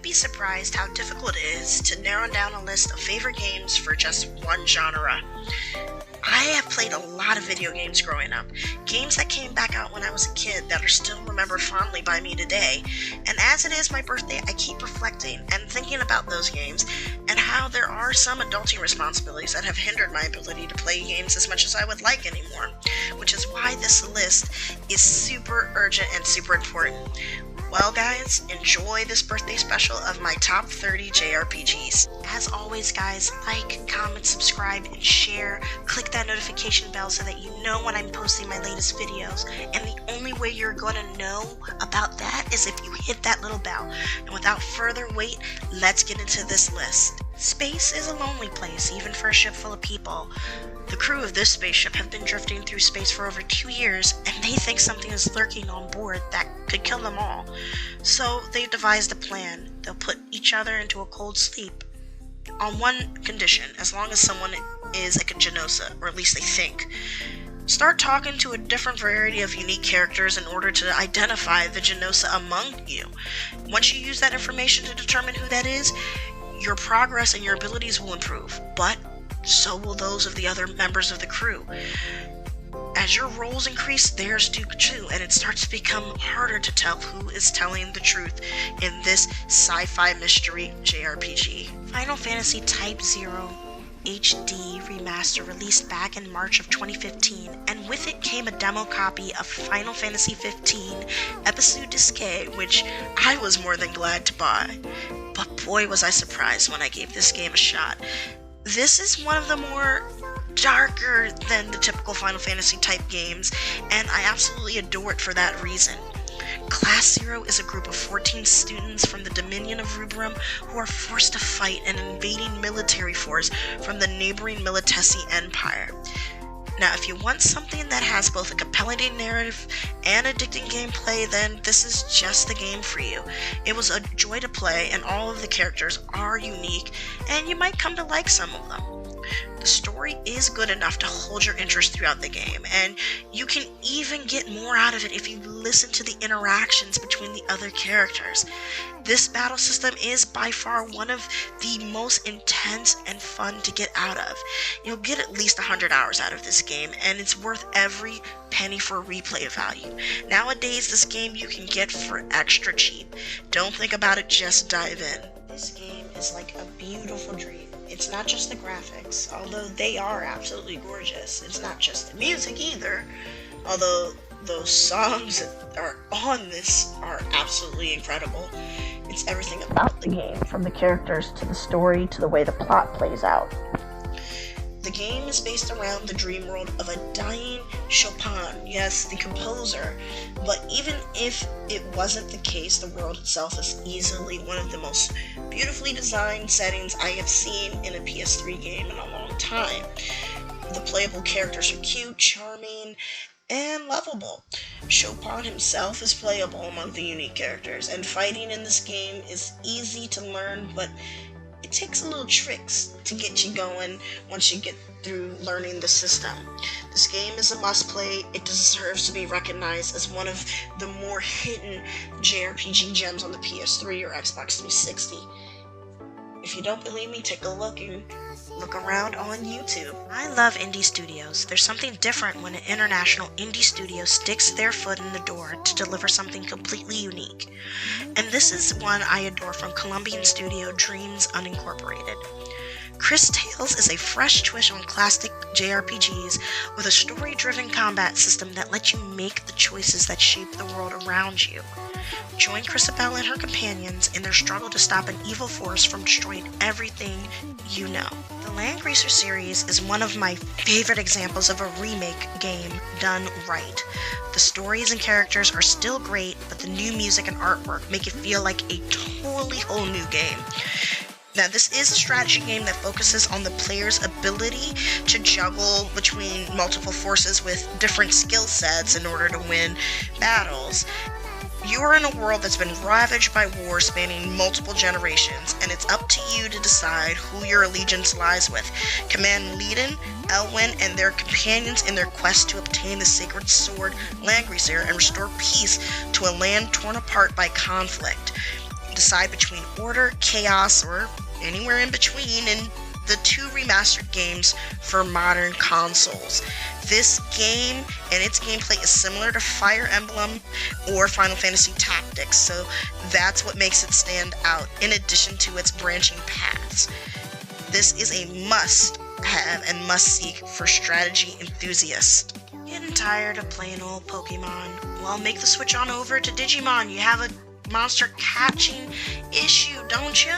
You'd be surprised how difficult it is to narrow down a list of favorite games for just one genre. I have played a lot of video games growing up, games that came back out when I was a kid that are still remembered fondly by me today, and as it is my birthday, I keep reflecting and thinking about those games and how there are some adulting responsibilities that have hindered my ability to play games as much as I would like anymore, which is why this list is super urgent and super important. Well guys, enjoy this birthday special of my top 30 JRPGs. As always guys, like, comment, subscribe, and share. Click that notification bell so that you know when I'm posting my latest videos. And the only way you're going to know about that is if you hit that little bell. And without further wait, let's get into this list. Space is a lonely place, even for a ship full of people. The crew of this spaceship have been drifting through space for over 2 years, and they think something is lurking on board that could kill them all. So they've devised a plan. They'll put each other into a cold sleep. On one condition, as long as someone is a GNOSIA, or at least they think. Start talking to a different variety of unique characters in order to identify the GNOSIA among you. Once you use that information to determine who that is, your progress and your abilities will improve, but so will those of the other members of the crew. As your roles increase, theirs do too, and it starts to become harder to tell who is telling the truth in this sci-fi mystery JRPG. Final Fantasy Type 0 HD Remaster released back in March of 2015, and with it came a demo copy of Final Fantasy XV Episode Disque, which I was more than glad to buy. But boy was I surprised when I gave this game a shot. This is one of the more darker than the typical Final Fantasy type games, and I absolutely adore it for that reason. Class Zero is a group of 14 students from the Dominion of Rubrum who are forced to fight an invading military force from the neighboring Militesi Empire. Now, if you want something that has both a compelling narrative and addicting gameplay, then this is just the game for you. It was a joy to play, and all of the characters are unique, and you might come to like some of them. The story is good enough to hold your interest throughout the game, and you can even get more out of it if you listen to the interactions between the other characters. This battle system is by far one of the most intense and fun to get out of. You'll get at least 100 hours out of this game, and it's worth every penny for replay value. Nowadays, this game you can get for extra cheap. Don't think about it, just dive in. This game is like a beautiful dream. It's not just the graphics, although they are absolutely gorgeous. It's not just the music either, although those songs that are on this are absolutely incredible. It's everything about the game, from the characters to the story to the way the plot plays out. The game is based around the dream world of a dying Chopin, yes, the composer, but even if it wasn't the case, the world itself is easily one of the most beautifully designed settings I have seen in a PS3 game in a long time. The playable characters are cute, charming, and lovable. Chopin himself is playable among the unique characters, and fighting in this game is easy to learn, but it takes a little tricks to get you going once you get through learning the system. This game is a must-play. It deserves to be recognized as one of the more hidden JRPG gems on the PS3 or Xbox 360. If you don't believe me, take a look around on YouTube. I love indie studios. There's something different when an international indie studio sticks their foot in the door to deliver something completely unique. And this is one I adore from Colombian studio Dreams Unincorporated. Cris Tales is a fresh twist on classic JRPGs with a story-driven combat system that lets you make the choices that shape the world around you. Join Chrisabel and her companions in their struggle to stop an evil force from destroying everything you know. The Langrisser series is one of my favorite examples of a remake game done right. The stories and characters are still great, but the new music and artwork make it feel like a totally whole new game. Now, this is a strategy game that focuses on the player's ability to juggle between multiple forces with different skill sets in order to win battles. You are in a world that's been ravaged by war spanning multiple generations, and it's up to you to decide who your allegiance lies with. Command Leiden, Elwyn, and their companions in their quest to obtain the sacred sword Langrisser and restore peace to a land torn apart by conflict. decide between order, chaos, or anywhere in between in the 2 remastered games for modern consoles. This game and its gameplay is similar to Fire Emblem or Final Fantasy Tactics, so that's what makes it stand out, in addition to its branching paths. This is a must-have and must-seek for strategy enthusiasts. Getting tired of playing old Pokemon? Well, make the switch on over to Digimon. You have a monster catching issue, don't you?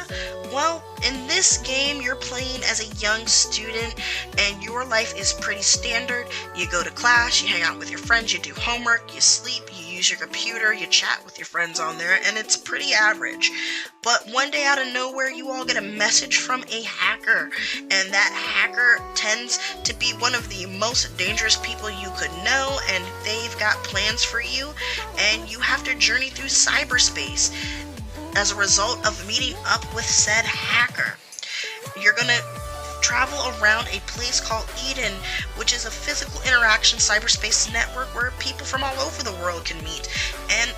Well, in this game, you're playing as a young student, and your life is pretty standard. You go to class, you hang out with your friends, you do homework, you sleep, you use your computer, you chat with your friends on there, and it's pretty average. But one day out of nowhere, you all get a message from a hacker, and that hacker tends to be one of the most dangerous people you could know, and they've got plans for you, and you have to journey through cyberspace as a result of meeting up with said hacker. You're gonna travel around a place called Eden, which is a physical interaction cyberspace network where people from all over the world can meet. And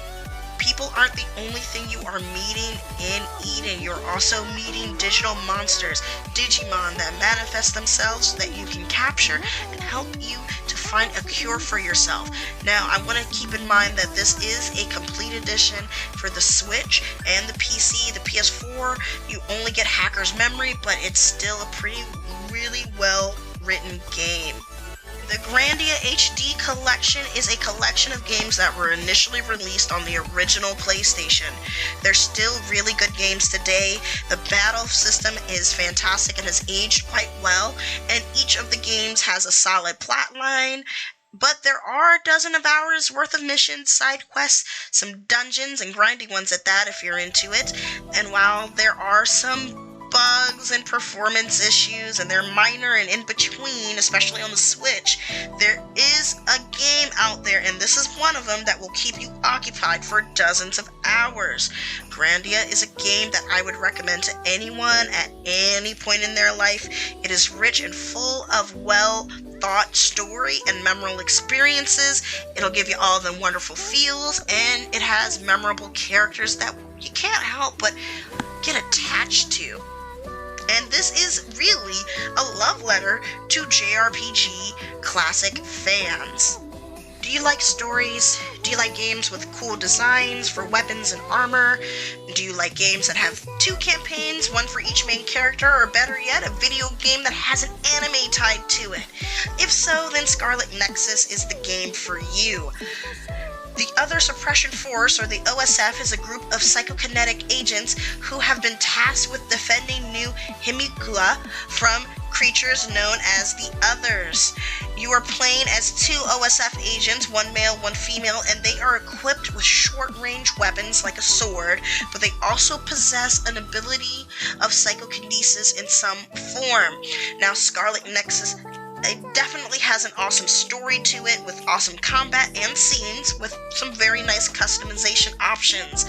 people aren't the only thing you are meeting in Eden. You're also meeting digital monsters, Digimon, that manifest themselves so that you can capture and help you to find a cure for yourself. Now, I want to keep in mind that this is a complete edition for the Switch and the PC. The PS4, you only get Hacker's Memory, but it's still a really well written game. The GRANDIA HD Collection is a collection of games that were initially released on the original PlayStation. They're still really good games today. The battle system is fantastic and has aged quite well, and each of the games has a solid plot line. But there are a dozen of hours worth of missions, side quests, some dungeons, and grindy ones at that if you're into it. And while there are some bugs and performance issues, and they're minor and in between, especially on the Switch, there is a game out there, and this is one of them that will keep you occupied for dozens of hours. GRANDIA is a game that I would recommend to anyone at any point in their life. It is rich and full of well-thought story and memorable experiences. It'll give you all the wonderful feels, and it has memorable characters that you can't help but get attached to. And this is really a love letter to JRPG classic fans. Do you like stories? Do you like games with cool designs for weapons and armor? Do you like games that have 2 campaigns, one for each main character, or better yet, a video game that has an anime tied to it? If so, then Scarlet Nexus is the game for you. The Other Suppression Force, or the OSF, is a group of psychokinetic agents who have been tasked with defending New Himikula from creatures known as the Others. You are playing as 2 OSF agents, one male, one female, and they are equipped with short-range weapons like a sword, but they also possess an ability of psychokinesis in some form. Now, Scarlet Nexus, it definitely has an awesome story to it, with awesome combat and scenes with some very nice customization options.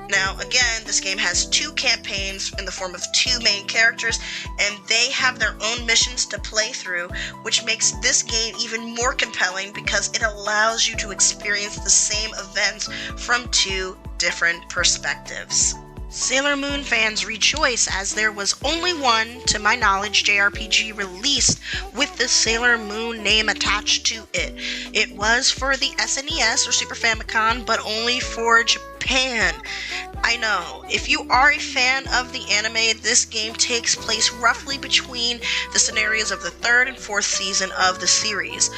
Now, again, this game has 2 campaigns in the form of 2 main characters, and they have their own missions to play through, which makes this game even more compelling because it allows you to experience the same events from 2 different perspectives. Sailor Moon fans rejoice, as there was only one, to my knowledge, JRPG released with the Sailor Moon name attached to it. It was for the SNES or Super Famicom, but only for Japan. I know, if you are a fan of the anime, this game takes place roughly between the scenarios of the 3rd and 4th season of the series.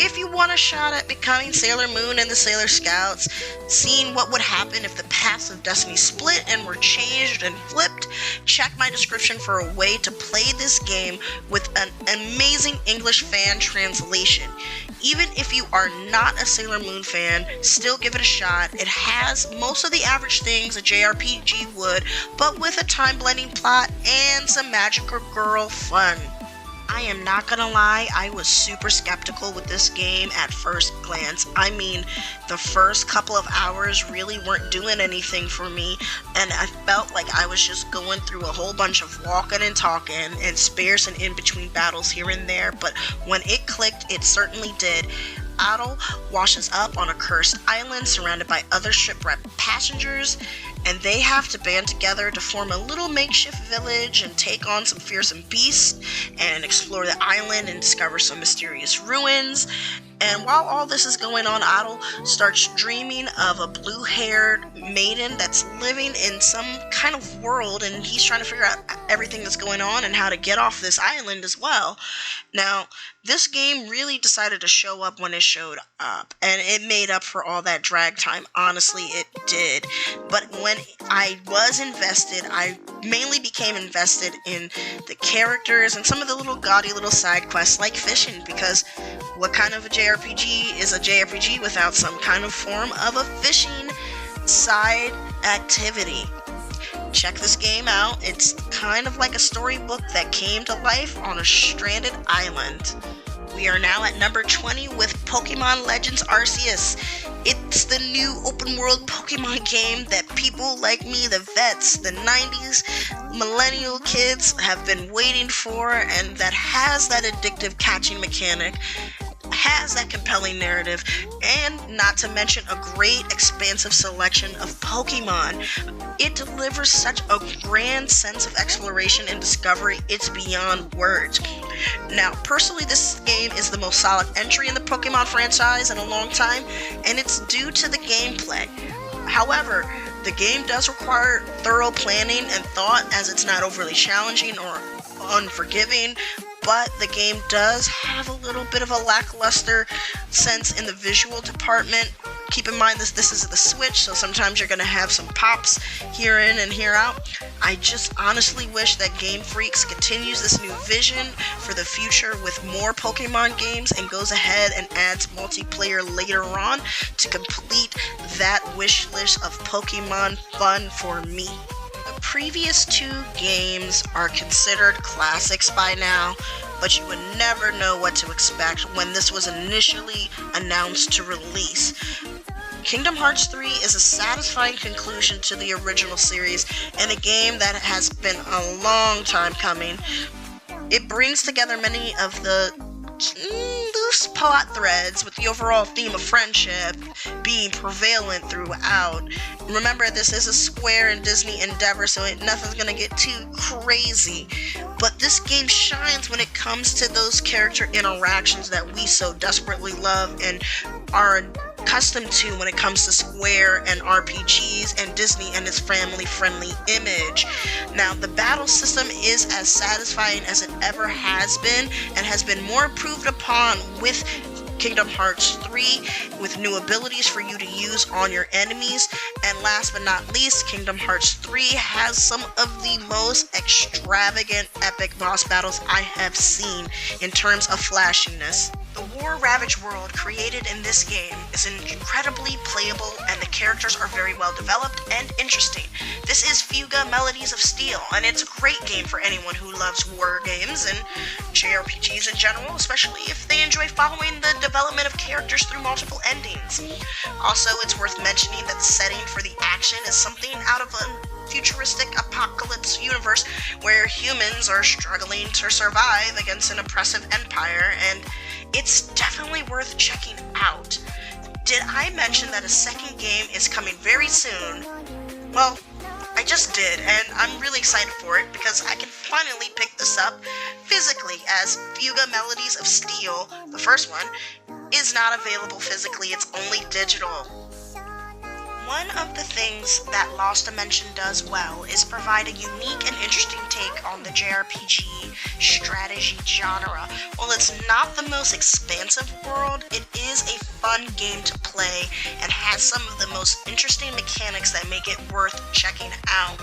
If you want a shot at becoming Sailor Moon and the Sailor Scouts, seeing what would happen if the paths of destiny split and were changed and flipped, check my description for a way to play this game with an amazing English fan translation. Even if you are not a Sailor Moon fan, still give it a shot. It has most of the average things a JRPG would, but with a time-blending plot and some magical girl fun. I am not gonna lie, I was super skeptical with this game at first glance. I mean, the first couple of hours really weren't doing anything for me, and I felt like I was just going through a whole bunch of walking and talking and sparse and in-between battles here and there, but when it clicked, it certainly did. Adol washes up on a cursed island surrounded by other shipwrecked passengers, and they have to band together to form a little makeshift village and take on some fearsome beasts and explore the island and discover some mysterious ruins. And while all this is going on, Otto starts dreaming of a blue-haired maiden that's living in some kind of world, and he's trying to figure out everything that's going on and how to get off this island as well. Now, this game really decided to show up when it showed up, and it made up for all that drag time. Honestly, it did. But when I was invested, I mainly became invested in the characters and some of the little gaudy little side quests like fishing, because what kind of a JRPG is a JRPG without some kind of form of a fishing side activity? Check this game out. It's kind of like a storybook that came to life on a stranded island. We are now at number 20 with Pokemon Legends Arceus. It's the new open world Pokemon game that people like me, the vets, the 90s millennial kids have been waiting for, and that has that addictive catching mechanic, has that compelling narrative, and not to mention a great expansive selection of Pokemon. It delivers such a grand sense of exploration and discovery, it's beyond words. Now, personally, this game is the most solid entry in the Pokemon franchise in a long time, and it's due to the gameplay. However, the game does require thorough planning and thought, as it's not overly challenging or unforgiving, but the game does have a little bit of a lackluster sense in the visual department. Keep in mind this is the Switch, so sometimes you're going to have some pops here in and here out. I just honestly wish that Game Freaks continues this new vision for the future with more Pokemon games and goes ahead and adds multiplayer later on to complete that wish list of Pokemon fun for me. The previous two games are considered classics by now, but you would never know what to expect when this was initially announced to release. Kingdom Hearts 3 is a satisfying conclusion to the original series and a game that has been a long time coming. It brings together many of the loose plot threads, with the overall theme of friendship being prevalent throughout. Remember, this is a Square and Disney endeavor, so nothing's gonna get too crazy. But this game shines when it comes to those character interactions that we so desperately love and are accustomed to when it comes to Square and RPGs and Disney and its family-friendly image. Now, the battle system is as satisfying as it ever has been and has been more improved upon with Kingdom Hearts 3, with new abilities for you to use on your enemies. And last but not least, Kingdom Hearts 3 has some of the most extravagant epic boss battles I have seen in terms of flashiness. The war-ravaged world created in this game is incredibly playable, and the characters are very well developed and interesting. This is Fuga Melodies of Steel, and it's a great game for anyone who loves war games and JRPGs in general, especially if they enjoy following the development of characters through multiple endings. Also, it's worth mentioning that the setting for the action is something out of a futuristic apocalypse universe where humans are struggling to survive against an oppressive empire, and it's definitely worth checking out. Did I mention that a second game is coming very soon? Well, I just did, and I'm really excited for it because I can finally pick this up physically, as Fuga Melodies of Steel, the first one, is not available physically, it's only digital. One of the things that Lost Dimension does well is provide a unique and interesting take on the JRPG strategy genre. While it's not the most expansive world, it is a fun game to play and has some of the most interesting mechanics that make it worth checking out.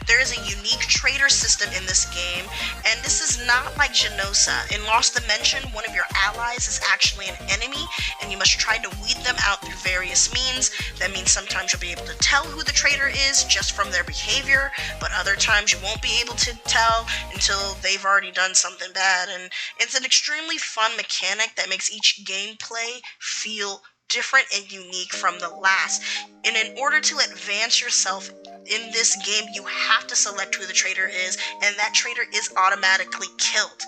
There is a unique trader system in this game, and this is not like GNOSIA. In Lost Dimension, one of your allies is actually an enemy, and you must try to weed them out through various means. That means sometimes you'll be able to tell who the traitor is just from their behavior, but other times you won't be able to tell until they've already done something bad, and it's an extremely fun mechanic that makes each gameplay feel different and unique from the last. And in order to advance yourself in this game, you have to select who the traitor is, and that traitor is automatically killed.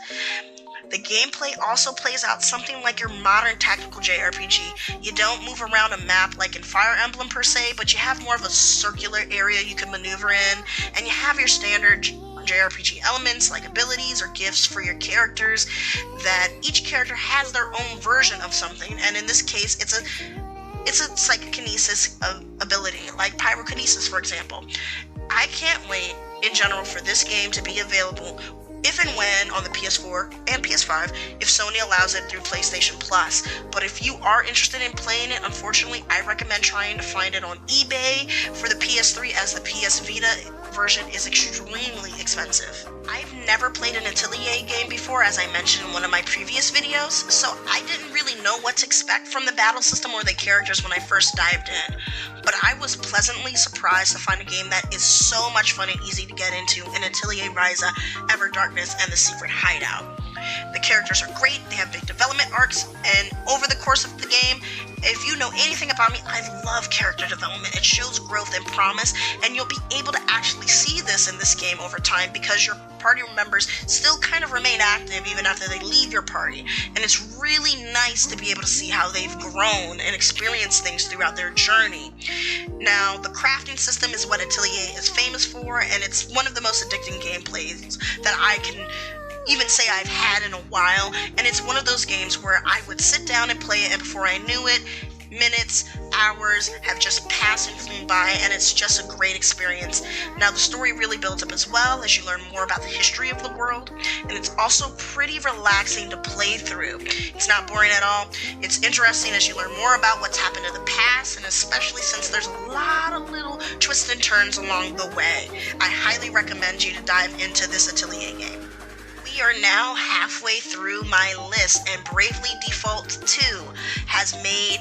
The gameplay also plays out something like your modern tactical JRPG. You don't move around a map like in Fire Emblem per se, but you have more of a circular area you can maneuver in, and you have your standard JRPG elements like abilities or gifts for your characters, that each character has their own version of something, and in this case it's a psychokinesis ability, like pyrokinesis, for example. I can't wait, in general, for this game to be available if and when on the PS4 and PS5, if Sony allows it through PlayStation Plus. But if you are interested in playing it, unfortunately, I recommend trying to find it on eBay for the PS3, as the PS Vita version is extremely expensive. I've never played an Atelier game before, as I mentioned in one of my previous videos, so I didn't really know what to expect from the battle system or the characters when I first dived in. But I was pleasantly surprised to find a game that is so much fun and easy to get into in Atelier Ryza, Ever Darkness, and the Secret Hideout. The characters are great, they have big development arcs, and over the course of the game, if you know anything about me, I love character development. It shows growth and promise, and you'll be able to actually see this in this game over time because your party members still kind of remain active even after they leave your party, and it's really nice to be able to see how they've grown and experienced things throughout their journey. Now, the crafting system is what Atelier is famous for, and it's one of the most addicting gameplays that I can even say I've had in a while, and it's one of those games where I would sit down and play it, and before I knew it, minutes, hours have just passed and flown by, and it's just a great experience. Now, the story really builds up as well as you learn more about the history of the world, and it's also pretty relaxing to play through. It's not boring at all. It's interesting as you learn more about what's happened in the past, and especially since there's a lot of little twists and turns along the way. I highly recommend you to dive into this Atelier game. We are now halfway through my list, and Bravely Default 2 has made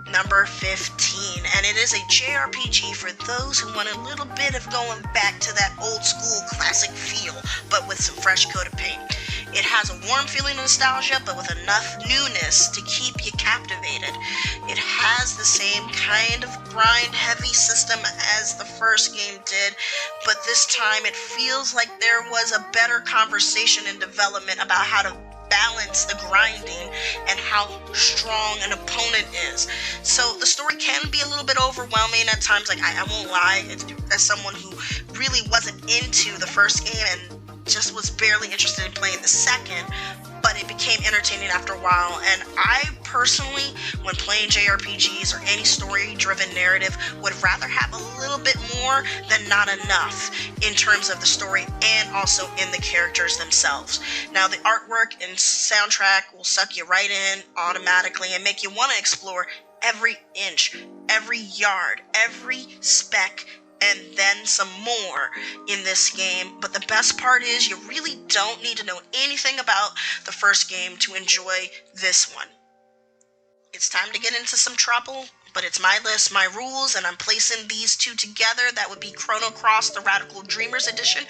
number 15, and it is a JRPG for those who want a little bit of going back to that old school classic feel, but with some fresh coat of paint. It has a warm feeling of nostalgia, but with enough newness to keep you captivated. It has the same kind of grind-heavy system as the first game did, but this time it feels like there was a better conversation and development about how to balance the grinding and how strong an opponent is. So the story can be a little bit overwhelming at times, like I won't lie, as someone who really wasn't into the first game and just was barely interested in playing the second, but it became entertaining after a while. And I personally, when playing JRPGs or any story-driven narrative, would rather have a little bit more than not enough in terms of the story and also in the characters themselves. Now, the artwork and soundtrack will suck you right in automatically and make you want to explore every inch, every yard, every speck, and then some more in this game. But the best part is you really don't need to know anything about the first game to enjoy this one. It's time to get into some trouble, but it's my list, my rules, and I'm placing these two together. That would be Chrono Cross, the Radical Dreamers edition,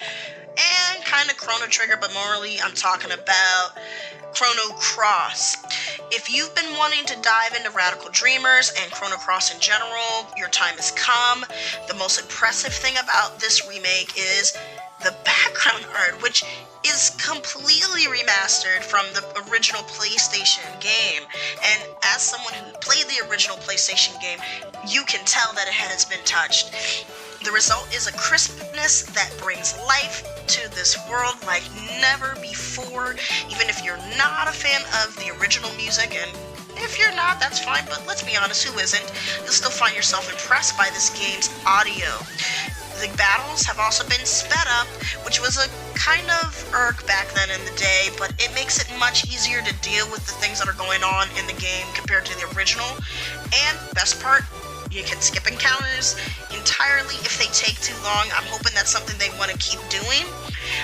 and kind of Chrono Trigger, but morally I'm talking about Chrono Cross. If you've been wanting to dive into Radical Dreamers and Chrono Cross in general, your time has come. The most impressive thing about this remake is the background art, which is completely remastered from the original PlayStation game. And as someone who played the original PlayStation game, you can tell that it has been touched. The result is a crispness that brings life to this world like never before, even if you're not a fan of the original music, and if you're not, that's fine, but let's be honest, who isn't? You'll still find yourself impressed by this game's audio. The battles have also been sped up, which was a kind of irk back then in the day, but it makes it much easier to deal with the things that are going on in the game compared to the original. And best part, you can skip encounters entirely if they take too long. I'm hoping that's something they want to keep doing.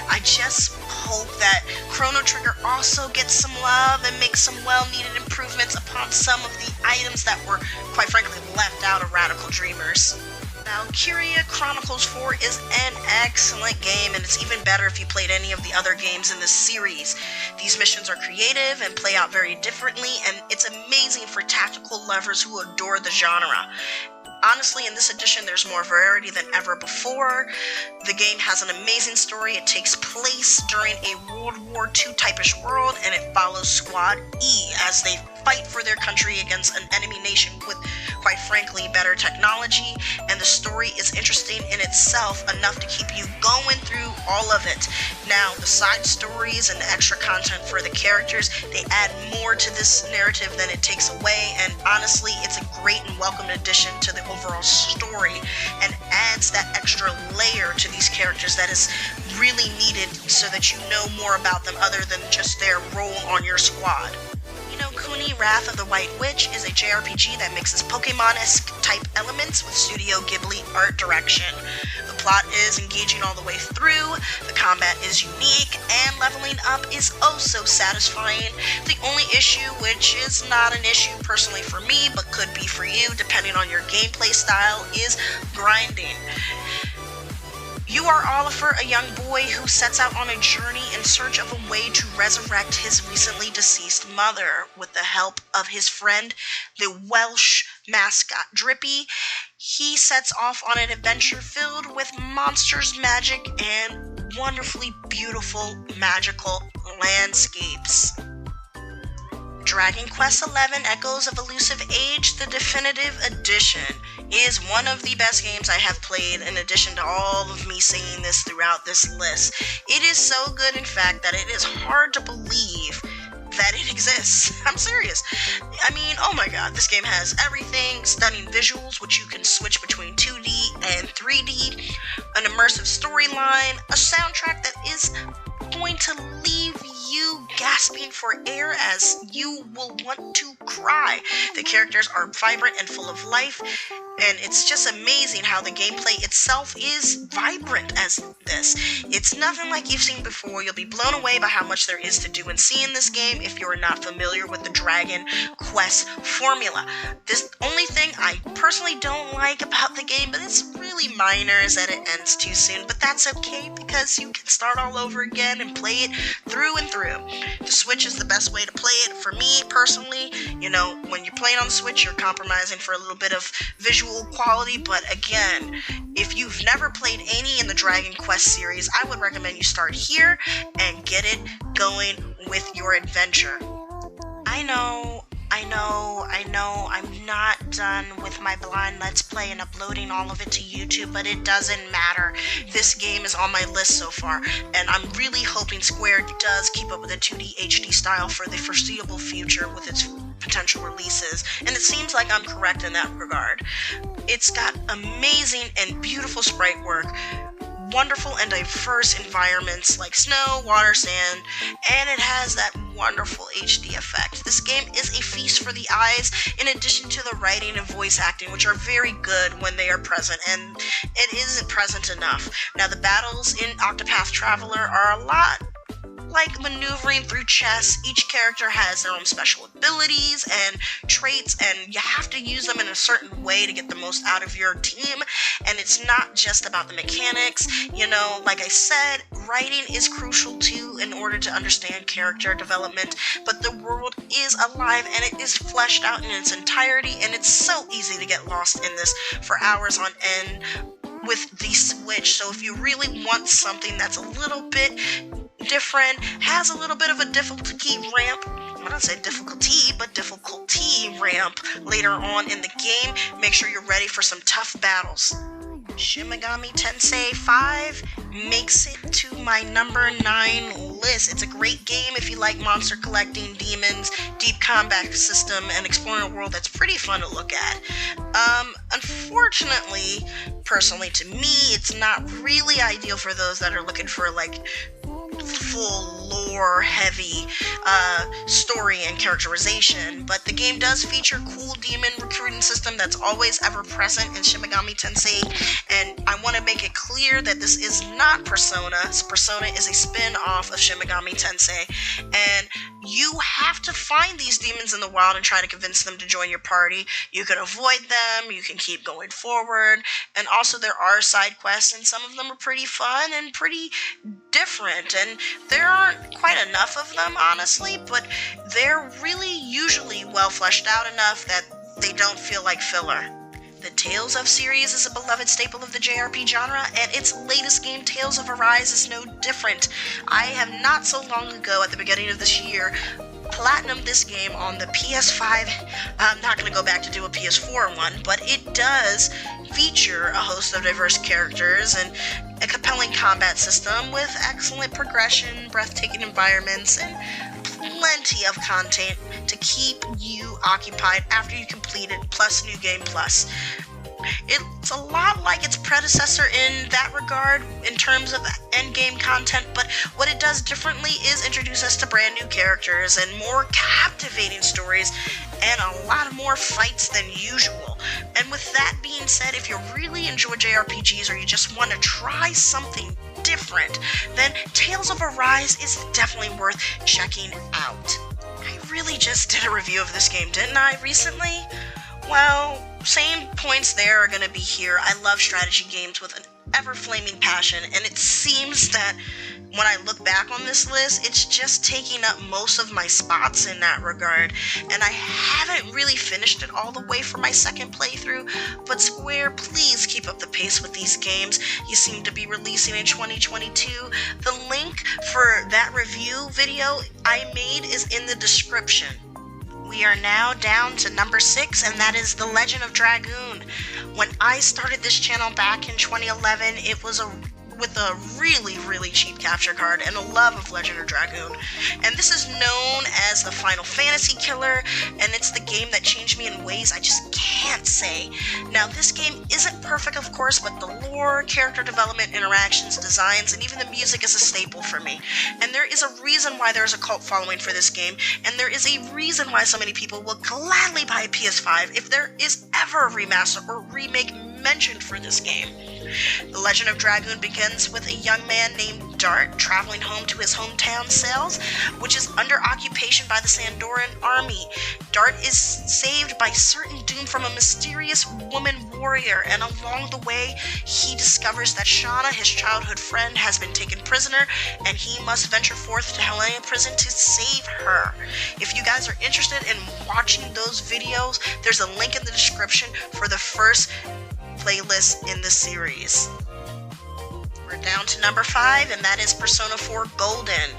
I just hope that Chrono Trigger also gets some love and makes some well-needed improvements upon some of the items that were, quite frankly, left out of Radical Dreamers. Valkyria Chronicles 4 is an excellent game, and it's even better if you played any of the other games in this series. These missions are creative and play out very differently, and it's amazing for tactical lovers who adore the genre. Honestly, in this edition, there's more variety than ever before. The game has an amazing story. It takes place during a World War II type-ish world, and it follows Squad E as they fight for their country against an enemy nation with, quite frankly, better technology. And the story is interesting in itself enough to keep you going through all of it. Now, the side stories and the extra content for the characters, they add more to this narrative than it takes away, and honestly, it's a great and welcome addition to the overall story, and adds that extra layer to these characters that is really needed so that you know more about them other than just their role on your squad. You know, Kuni, Wrath of the White Witch is a JRPG that mixes Pokemon-esque type elements with Studio Ghibli art direction. The plot is engaging all the way through, the combat is unique, and leveling up is oh so satisfying. The only issue, which is not an issue personally for me, but could be for you depending on your gameplay style, is grinding. You are Oliver, a young boy who sets out on a journey in search of a way to resurrect his recently deceased mother. With the help of his friend, the Welsh mascot Drippy, he sets off on an adventure filled with monsters, magic, and wonderfully beautiful magical landscapes. Dragon Quest XI Echoes of Elusive Age, the Definitive Edition, is one of the best games I have played, in addition to all of me saying this throughout this list. It is so good, in fact, that it is hard to believe that it exists. I'm serious. I mean, oh my god, this game has everything, stunning visuals, which you can switch between 2D and 3D, an immersive storyline, a soundtrack that is going to leave you gasping for air as you will want to cry. The characters are vibrant and full of life, and it's just amazing how the gameplay itself is vibrant as this. It's nothing like you've seen before. You'll be blown away by how much there is to do and see in this game if you're not familiar with the Dragon Quest formula. This only thing I personally don't like about the game, but it's really minor, is that it ends too soon, but that's okay because you can start all over again and play it through and through. The Switch is the best way to play it for me personally. You know, when you're playing on the Switch, you're compromising for a little bit of visual quality, but again, if you've never played any in the Dragon Quest series, I would recommend you start here and get it going with your adventure. I know, I'm not done with my blind Let's Play and uploading all of it to YouTube, but it doesn't matter. This game is on my list so far, and I'm really hoping Square does keep up with the 2D HD style for the foreseeable future with its potential releases, and it seems like I'm correct in that regard. It's got amazing and beautiful sprite work, wonderful and diverse environments like snow, water, sand, and it has that wonderful HD effect. This game is a feast for the eyes, in addition to the writing and voice acting, which are very good when they are present, and it isn't present enough. Now, the battles in Octopath Traveler are a lot like maneuvering through chess. Each character has their own special abilities and traits, and you have to use them in a certain way to get the most out of your team, and it's not just about the mechanics. You know, like I said, writing is crucial too in order to understand character development, but the world is alive and it is fleshed out in its entirety, and it's so easy to get lost in this for hours on end with the Switch. So if you really want something that's a little bit different, has a little bit of a difficulty ramp, I don't say difficulty, but difficulty ramp later on in the game, make sure you're ready for some tough battles. Shin Megami Tensei 5 makes it to my number 9 list. It's a great game if you like monster collecting, demons, deep combat system, and exploring a world that's pretty fun to look at. Unfortunately, personally to me, it's not really ideal for those that are looking for like full lore heavy story and characterization, but the game does feature cool demon recruiting system that's always ever present in Shin Megami Tensei, and I want to make it clear that this is not Persona. Persona is a spin-off of Shin Megami Tensei, and you have to find these demons in the wild and try to convince them to join your party. You can avoid them, you can keep going forward, and also there are side quests, and some of them are pretty fun and pretty different, and there aren't quite enough of them, honestly, but they're really usually well fleshed out enough that they don't feel like filler. The Tales of series is a beloved staple of the JRPG genre, and its latest game, Tales of Arise, is no different. I have not so long ago, at the beginning of this year, platinumed this game on the PS5. I'm not going to go back to do a PS4 one, but it does feature a host of diverse characters and a compelling combat system with excellent progression, breathtaking environments, and plenty of content to keep you occupied after you complete it, plus New Game Plus. It's a lot like its predecessor in that regard in terms of endgame content, but what it does differently is introduce us to brand new characters and more captivating stories and a lot more fights than usual. And with that being said, if you really enjoy JRPGs or you just want to try something different, then Tales of Arise is definitely worth checking out. I really just did a review of this game, didn't I, recently? Well, same points there are going to be here. I love strategy games with an ever-flaming passion, and it seems that when I look back on this list, it's just taking up most of my spots in that regard, and I haven't really finished it all the way for my second playthrough, but Square, please keep up the pace with these games you seem to be releasing in 2022. The link for that review video I made is in the description. We are now down to number 6, and that is The Legend of Dragoon. When I started this channel back in 2011, it was with a really cheap capture card and a love of Legend of Dragoon. And this is known as the Final Fantasy killer, and it's the game that changed me in ways I just can't say. Now, this game isn't perfect, of course, but the lore, character development, interactions, designs, and even the music is a staple for me. And there is a reason why there's a cult following for this game, and there is a reason why so many people will gladly buy a PS5 if there is ever a remaster or remake mentioned for this game. The Legend of Dragoon begins with a young man named Dart traveling home to his hometown Cells, which is under occupation by the Sandoran army. Dart is saved by certain doom from a mysterious woman warrior, and along the way, he discovers that Shauna, his childhood friend, has been taken prisoner, and he must venture forth to Helena prison to save her. If you guys are interested in watching those videos, there's a link in the description for the first playlist in the series. We're down to number 5, and that is Persona 4 Golden.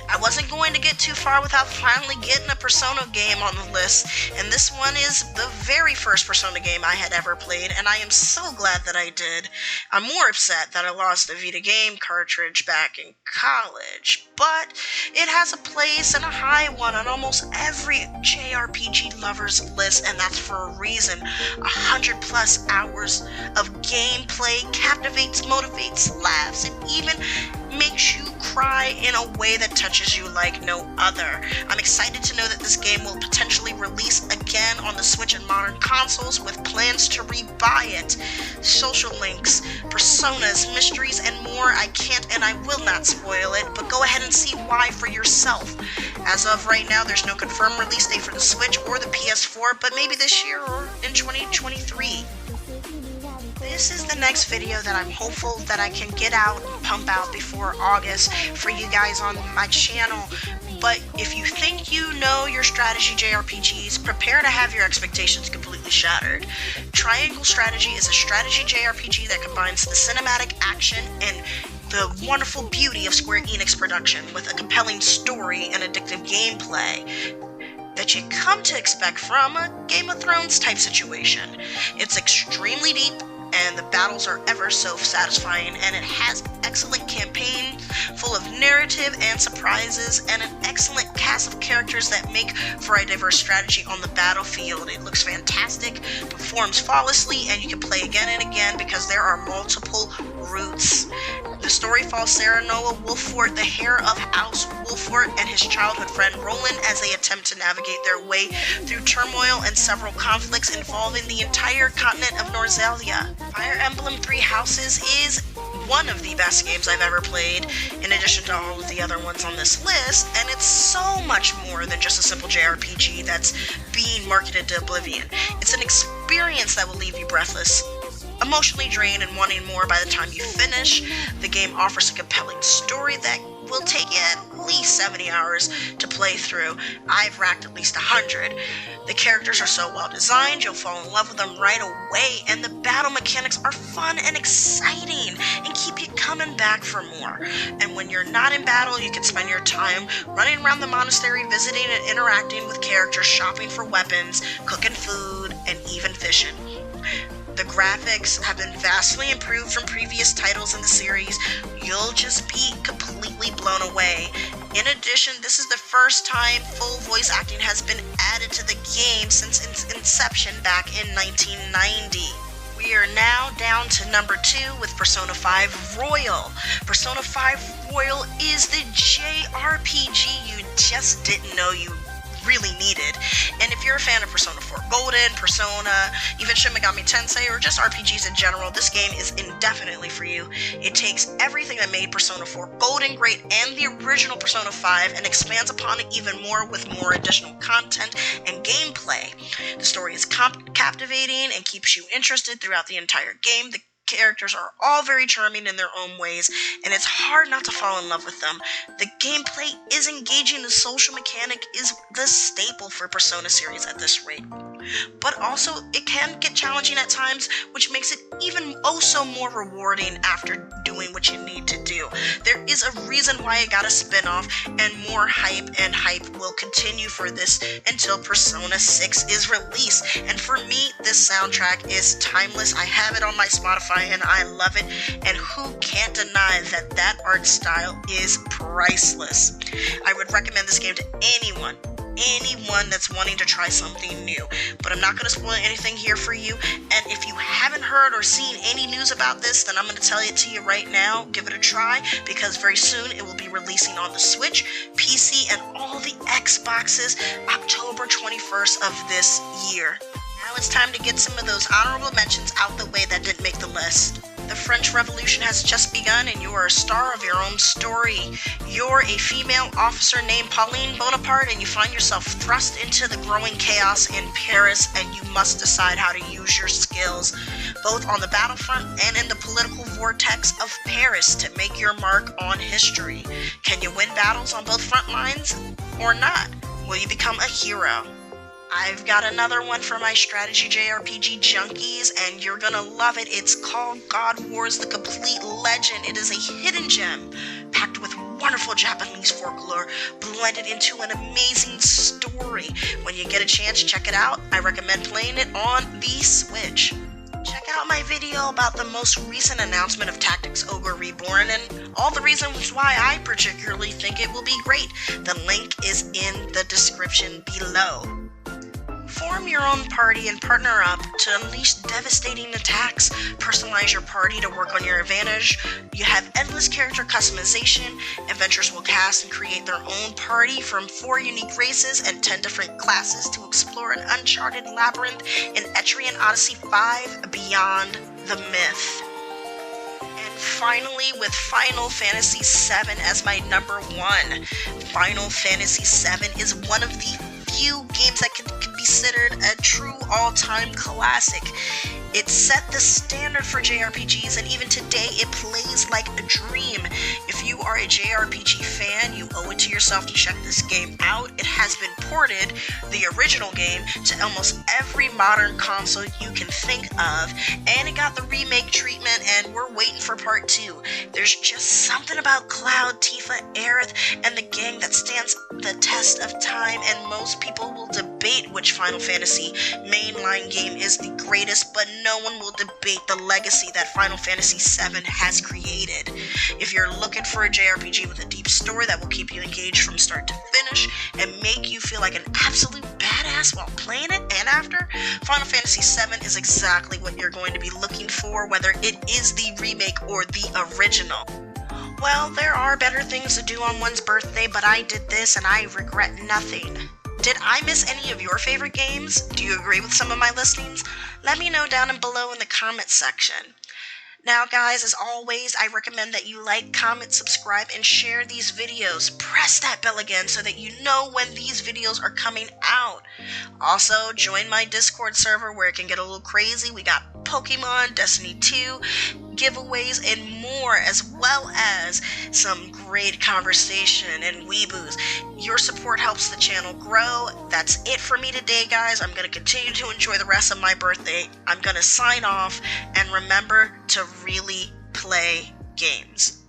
I wasn't going to get too far without finally getting a Persona game on the list, and this one is the very first Persona game I had ever played, and I am so glad that I did. I'm more upset that I lost the Vita game cartridge back in college, but it has a place and a high one on almost every JRPG lover's list, and that's for a reason. 100+ hours of gameplay captivates, motivates, laughs, and even makes you cry in a way that touches you like no other. I'm excited to know that this game will potentially release again on the Switch and modern consoles with plans to rebuy it. Social links, personas, mysteries, and more. I can't and I will not spoil it, but go ahead and see why for yourself. As of right now, there's no confirmed release date for the Switch or the PS4, but maybe this year or in 2023. This is the next video that I'm hopeful that I can get out and pump out before August for you guys on my channel. But if you think you know your strategy JRPGs, prepare to have your expectations completely shattered. Triangle Strategy is a strategy JRPG that combines the cinematic action and the wonderful beauty of Square Enix production with a compelling story and addictive gameplay that you come to expect from a Game of Thrones type situation. It's extremely deep, and the battles are ever so satisfying, and it has excellent campaign full of narrative and surprises, and an excellent cast of characters that make for a diverse strategy on the battlefield. It looks fantastic, performs flawlessly, and you can play again and again because there are multiple routes. The story follows Sarah Noah Wolfort, the heir of House Wolfort, and his childhood friend Roland as they attempt to navigate their way through turmoil and several conflicts involving the entire continent of Norzelia. Fire Emblem Three Houses is one of the best games I've ever played, in addition to all of the other ones on this list, and it's so much more than just a simple JRPG that's being marketed to oblivion. It's an experience that will leave you breathless. emotionally drained and wanting more by the time you finish. The game offers a compelling story that will take you at least 70 hours to play through. I've racked at least 100. The characters are so well designed, you'll fall in love with them right away, and the battle mechanics are fun and exciting and keep you coming back for more. And when you're not in battle, you can spend your time running around the monastery, visiting and interacting with characters, shopping for weapons, cooking food, and even fishing. The graphics have been vastly improved from previous titles in the series. You'll just be completely blown away. In addition, this is the first time full voice acting has been added to the game since its inception back in 1990. We are now down to number 2 with Persona 5 Royal. Persona 5 Royal is the JRPG you just didn't know you really needed. And if you're a fan of Persona 4 Golden, Persona, even Shin Megami Tensei, or just RPGs in general, this game is indefinitely for you. It takes everything that made Persona 4 Golden great and the original Persona 5 and expands upon it even more with more additional content and gameplay. The story is captivating and keeps you interested throughout the entire game. The characters are all very charming in their own ways, and it's hard not to fall in love with them. The gameplay is engaging, the social mechanic is the staple for Persona series at this rate. But also, it can get challenging at times, which makes it even so more rewarding after doing what you need to do. There is a reason why it got a spin-off, and more hype will continue for this until Persona 6 is released. And for me, this soundtrack is timeless. I have it on my Spotify and I love it, and who can't deny that that art style is priceless. I would recommend this game to anyone that's wanting to try something new. But I'm not going to spoil anything here for you, and if you haven't heard or seen any news about this, then I'm going to tell it to you right now. Give it a try, because very soon it will be releasing on the Switch, PC, and all the Xboxes October 21st of this year. Now it's time to get some of those honorable mentions out the way that didn't make the list. The French Revolution has just begun, and you are a star of your own story. You're a female officer named Pauline Bonaparte, and you find yourself thrust into the growing chaos in Paris, and you must decide how to use your skills, both on the battlefront and in the political vortex of Paris, to make your mark on history. Can you win battles on both front lines, or not? Will you become a hero? I've got another one for my strategy JRPG junkies, and you're gonna love it. It's called God Wars: The Complete Legend. It is a hidden gem, packed with wonderful Japanese folklore, blended into an amazing story. When you get a chance, check it out. I recommend playing it on the Switch. Check out my video about the most recent announcement of Tactics Ogre Reborn and all the reasons why I particularly think it will be great. The link is in the description below. Form your own party and partner up to unleash devastating attacks. Personalize your party to work on your advantage. You have endless character customization. Adventurers will cast and create their own party from 4 unique races and 10 different classes to explore an uncharted labyrinth in Etrian Odyssey 5 Beyond the Myth. And finally, with Final Fantasy VII as my number 1. Final Fantasy VII is one of the few games that can be considered a true all-time classic. It set the standard for JRPGs, and even today it plays like a dream. If you are a JRPG fan, you owe it to yourself to check this game out. It has been ported, the original game, to almost every modern console you can think of, and it got the remake treatment, and we're waiting for part 2. There's just something about Cloud, Tifa, Aerith, and the gang that stands the test of time, and most people will debate which Final Fantasy mainline game is the greatest, but no one will debate the legacy that Final Fantasy VII has created. If you're looking for a JRPG with a deep story that will keep you engaged from start to finish and make you feel like an absolute badass while playing it and after, Final Fantasy VII is exactly what you're going to be looking for, whether it is the remake or the original. Well, there are better things to do on one's birthday, but I did this and I regret nothing. Did I miss any of your favorite games? Do you agree with some of my listings? Let me know down below in the comments section. Now guys, as always, I recommend that you like, comment, subscribe, and share these videos. Press that bell again so that you know when these videos are coming out. Also, join my Discord server where it can get a little crazy. We got Pokemon, Destiny 2, giveaways, and more, as well as some great conversation and weeboos. Your support helps the channel grow. That's it for me today, guys. I'm going to continue to enjoy the rest of my birthday. I'm going to sign off, and remember to really play games.